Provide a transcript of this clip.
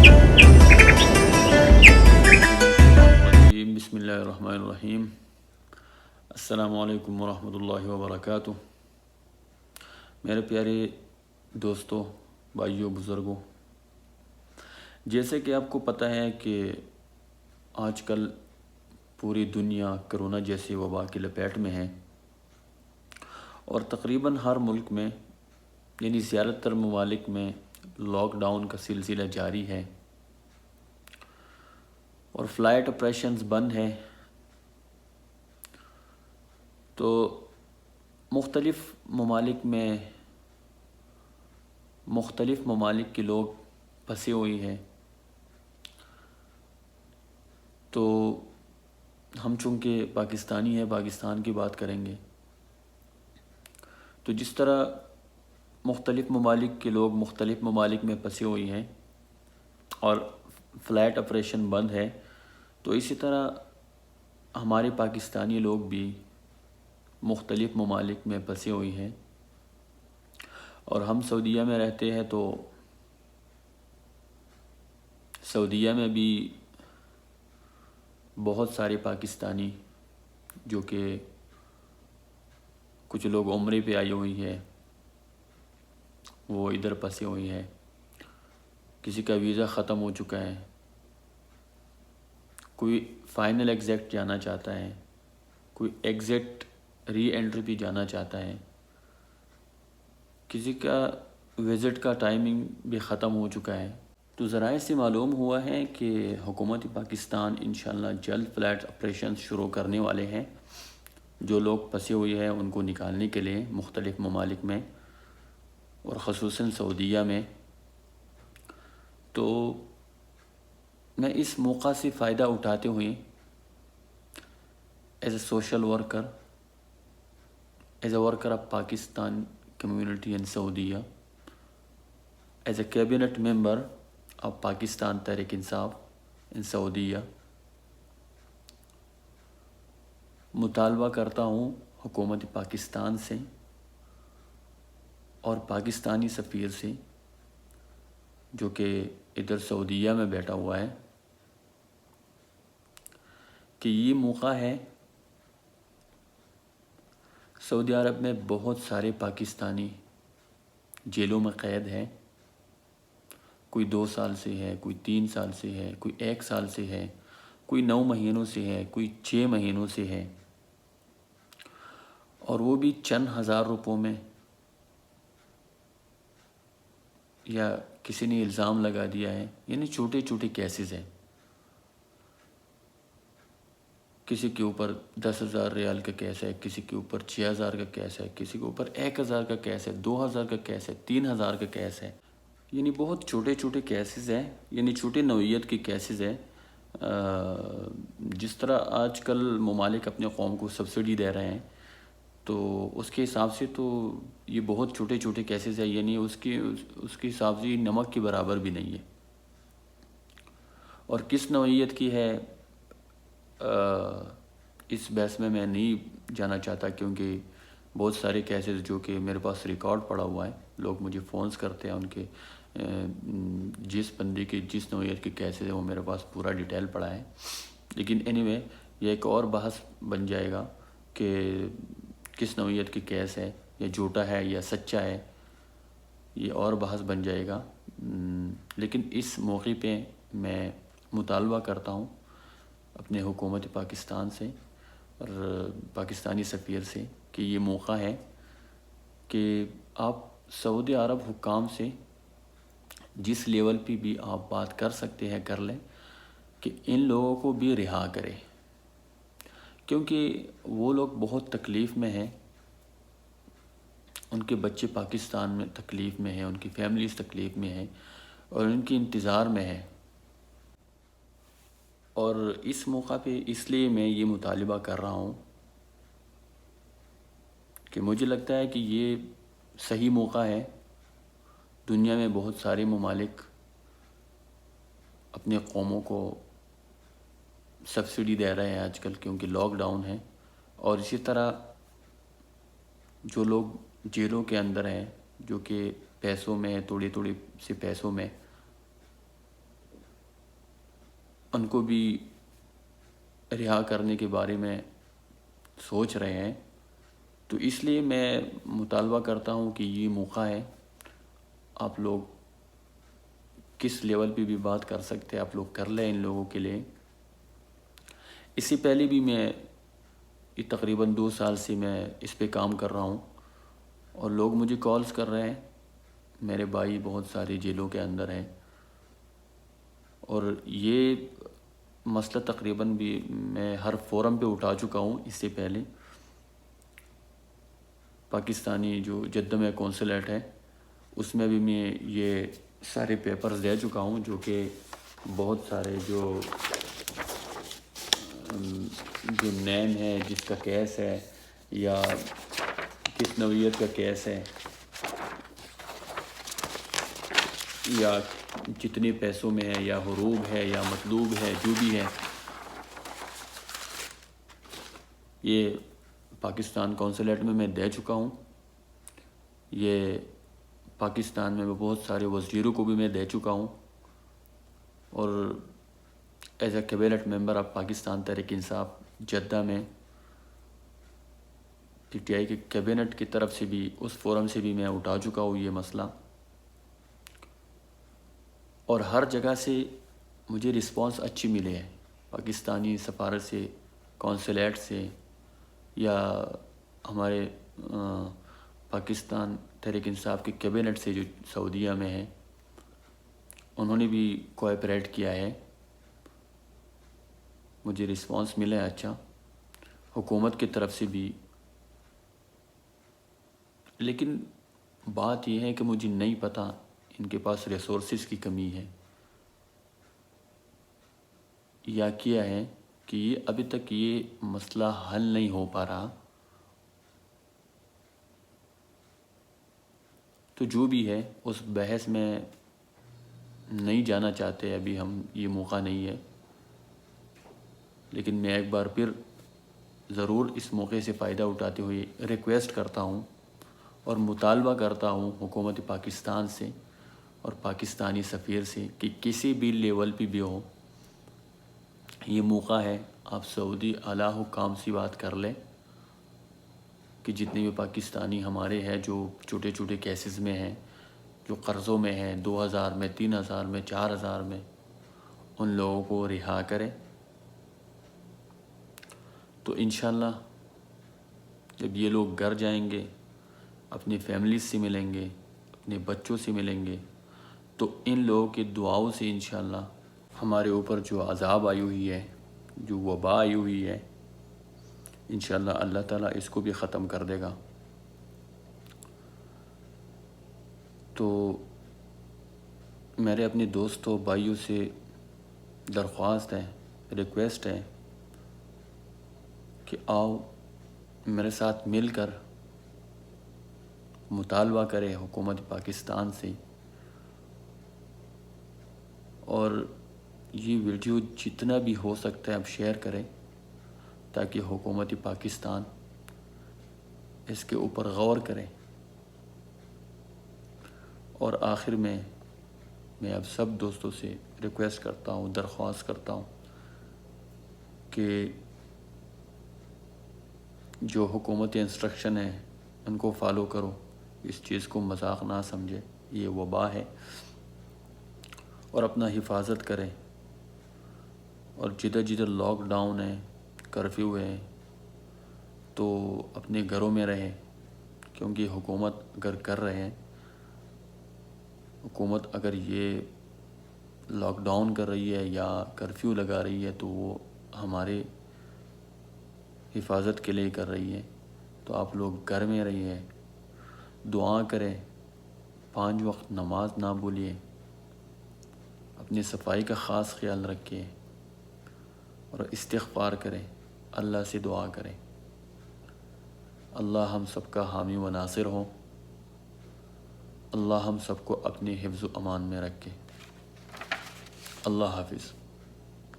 بسم اللہ الرحمن الرحیم۔ السلام علیکم ورحمۃ اللہ وبرکاتہ۔ میرے پیارے دوستوں، بھائیوں، بزرگوں، جیسے کہ آپ کو پتہ ہے کہ آج کل پوری دنیا کرونا جیسی وبا کی لپیٹ میں ہے، اور تقریباً ہر ملک میں یعنی زیادہ تر ممالک میں لاک ڈاؤن کا سلسلہ جاری ہے اور فلائٹ آپریشنز بند ہیں۔ تو مختلف ممالک کے لوگ پھنسے ہوئی ہیں۔ تو ہم چونکہ پاکستانی ہیں، پاکستان کی بات کریں گے۔ تو جس طرح مختلف ممالک کے لوگ مختلف ممالک میں پھنسے ہوئی ہیں اور فلائٹ آپریشن بند ہے، تو اسی طرح ہمارے پاکستانی لوگ بھی مختلف ممالک میں پھنسے ہوئی ہیں، اور ہم سعودیہ میں رہتے ہیں۔ تو سعودیہ میں بھی بہت سارے پاکستانی جو کہ کچھ لوگ عمرے پہ آئی ہوئی ہے، وہ ادھر پھنسے ہوئی ہیں۔ کسی کا ویزا ختم ہو چکا ہے، کوئی فائنل ایگزٹ جانا چاہتا ہے، کوئی ایگزٹ ری انٹری پہ جانا چاہتا ہے، کسی کا وزٹ کا ٹائمنگ بھی ختم ہو چکا ہے۔ تو ذرائع سے معلوم ہوا ہے کہ حکومت پاکستان انشاءاللہ جلد فلائٹ آپریشن شروع کرنے والے ہیں۔ جو لوگ پھنسے ہوئے ہیں ان کو نکالنے کے لیے مختلف ممالک میں اور خصوصاً سعودیہ میں۔ تو میں اس موقع سے فائدہ اٹھاتے ہوئے as a social worker, as a worker of Pakistan community in سعودیہ، as a cabinet member of Pakistan Tehreek Insaf ان سعودیہ، مطالبہ کرتا ہوں حکومت پاکستان سے اور پاکستانی سفیر سے، جو کہ ادھر سعودیہ میں بیٹھا ہوا ہے، کہ یہ موقع ہے۔ سعودی عرب میں بہت سارے پاکستانی جیلوں میں قید ہیں۔ کوئی 2 سال سے ہے، کوئی 3 سال سے ہے، کوئی 1 سال سے ہے، کوئی 9 مہینوں سے ہے، کوئی 6 مہینوں سے ہے، اور وہ بھی چند ہزار روپوں میں، یا کسی نے الزام لگا دیا ہے، یعنی چھوٹے چھوٹے کیسز ہیں۔ کسی کے اوپر 10,000 ریال کا کیس ہے، کسی کے اوپر 6,000 کا کیس ہے، کسی کے اوپر 1,000 کا کیس ہے، 2,000 کا کیس ہے، 3,000 کا کیس ہے، یعنی بہت چھوٹے چھوٹے کیسز ہیں، یعنی چھوٹے نوعیت کے کیسز ہیں۔ جس طرح آج کل ممالک اپنے قوم کو سبسڈی دے رہے ہیں، تو اس کے حساب سے تو یہ بہت چھوٹے چھوٹے کیسز ہیں، یعنی اس کے حساب سے یہ نمک کے برابر بھی نہیں ہے۔ اور کس نوعیت کی ہے اس بحث میں نہیں جانا چاہتا، کیونکہ بہت سارے کیسز جو کہ میرے پاس ریکارڈ پڑا ہوا ہے، لوگ مجھے فونز کرتے ہیں، ان کے جس بندے کے جس نوعیت کے کیسز ہیں وہ میرے پاس پورا ڈیٹیل پڑا ہے۔ لیکن اینی وے یہ ایک اور بحث بن جائے گا کہ کس نوعیت کے کیس ہے، یا جھوٹا ہے یا سچا ہے، یہ اور بحث بن جائے گا۔ لیکن اس موقع پہ میں مطالبہ کرتا ہوں اپنے حکومت پاکستان سے اور پاکستانی سفیر سے کہ یہ موقع ہے کہ آپ سعودی عرب حکام سے جس لیول پہ بھی آپ بات کر سکتے ہیں کر لیں، کہ ان لوگوں کو بھی رہا کرے، کیونکہ وہ لوگ بہت تکلیف میں ہیں، ان کے بچے پاکستان میں تکلیف میں ہیں، ان کی فیملیز تکلیف میں ہیں، اور ان کی انتظار میں ہے۔ اور اس موقع پہ اس لیے میں یہ مطالبہ کر رہا ہوں کہ مجھے لگتا ہے کہ یہ صحیح موقع ہے۔ دنیا میں بہت سارے ممالک اپنے قوموں کو سبسڈی دے رہے ہیں آج کل، کیونکہ لاک ڈاؤن ہے، اور اسی طرح جو لوگ جیلوں کے اندر ہیں، جو کہ پیسوں میں تھوڑی تھوڑی سے پیسوں میں ان کو بھی رہا کرنے کے بارے میں سوچ رہے ہیں. تو اس لیے میں مطالبہ کرتا ہوں کہ یہ موقع ہے، آپ لوگ کس لیول پہ بھی بات کر سکتے ہیں، آپ لوگ کر لیں ان لوگوں کے لیے. اس سے پہلے بھی میں تقریباً 2 سال سے میں اس پہ کام کر رہا ہوں، اور لوگ مجھے کالز کر رہے ہیں. میرے بھائی بہت ساری جیلوں کے اندر ہیں، اور یہ مسئلہ تقریباً بھی میں ہر فورم پہ اٹھا چکا ہوں. اس سے پہلے پاکستانی جو جدہ میں کونسلیٹ ہے، اس میں بھی میں یہ سارے پیپرز دے چکا ہوں، جو کہ بہت سارے جو نیم ہے، جس کا کیس ہے یا کس نوعیت کا کیس ہے یا کتنے پیسوں میں ہے یا حروب ہے یا مطلوب ہے، جو بھی ہے، یہ پاکستان کونسلیٹ میں دے چکا ہوں. یہ پاکستان میں بہت سارے وزیروں کو بھی میں دے چکا ہوں، اور as a cabinet member of Pakistan Tehreek انصاف جدہ میں پی ٹی آئی کے کیبنٹ کی طرف سے بھی، اس فورم سے بھی میں اٹھا چکا ہوں یہ مسئلہ. اور ہر جگہ سے مجھے رسپانس اچھی ملے ہے، پاکستانی سفارت سے، کونسلیٹ سے، یا ہمارے پاکستان تحریک انصاف کے کیبنٹ سے جو سعودیہ میں ہے، انہوں نے بھی کوآپریٹ کیا ہے. مجھے رسپانس ملا ہے اچھا، حکومت کی طرف سے بھی. لیکن بات یہ ہے کہ مجھے نہیں پتہ ان کے پاس ریسورسز کی کمی ہے یا کیا ہے کہ یہ ابھی تک یہ مسئلہ حل نہیں ہو پا رہا. تو جو بھی ہے اس بحث میں نہیں جانا چاہتے ابھی ہم، یہ موقع نہیں ہے. لیکن میں ایک بار پھر ضرور اس موقع سے فائدہ اٹھاتے ہوئے ریکویسٹ کرتا ہوں اور مطالبہ کرتا ہوں حکومت پاکستان سے اور پاکستانی سفیر سے کہ کسی بھی لیول پہ بھی ہو، یہ موقع ہے، آپ سعودی اعلیٰ حکام سے بات کر لیں کہ جتنے بھی پاکستانی ہمارے ہیں جو چھوٹے چھوٹے کیسز میں ہیں، جو قرضوں میں ہیں، 2000 میں، 3000 میں، 4000 میں، ان لوگوں کو رہا کریں. تو انشاءاللہ جب یہ لوگ گھر جائیں گے، اپنی فیملیز سے ملیں گے، اپنے بچوں سے ملیں گے، تو ان لوگوں کی دعاؤں سے انشاءاللہ ہمارے اوپر جو عذاب آئی ہوئی ہے، جو وبا آئی ہوئی ہے، انشاءاللہ اللہ تعالیٰ اس کو بھی ختم کر دے گا. تو میرے اپنے دوستوں بھائیوں سے درخواست ہے، ریکویسٹ ہے کہ آؤ میرے ساتھ مل کر مطالبہ کرے حکومت پاکستان سے، اور یہ ویڈیو جتنا بھی ہو سکتا ہے آپ شیئر کریں تاکہ حکومت پاکستان اس کے اوپر غور کرے. اور آخر میں اب سب دوستوں سے ریکویسٹ کرتا ہوں، درخواست کرتا ہوں کہ جو حکومتی انسٹرکشن ہے ان کو فالو کرو، اس چیز کو مذاق نہ سمجھے، یہ وبا ہے، اور اپنا حفاظت کریں. اور جدھر جدھر لاک ڈاؤن ہے، کرفیو ہے، تو اپنے گھروں میں رہیں، کیونکہ حکومت اگر کر رہے ہیں، حکومت اگر یہ لاک ڈاؤن کر رہی ہے یا کرفیو لگا رہی ہے تو وہ ہمارے حفاظت کے لیے کر رہی ہے. تو آپ لوگ گھر میں رہیے، دعا کریں، 5 وقت نماز نہ بھولیے، اپنی صفائی کا خاص خیال رکھیں، اور استغفار کریں، اللہ سے دعا کریں. اللہ ہم سب کا حامی و ناصر ہو. اللہ ہم سب کو اپنے حفظ و امان میں رکھے. اللہ حافظ.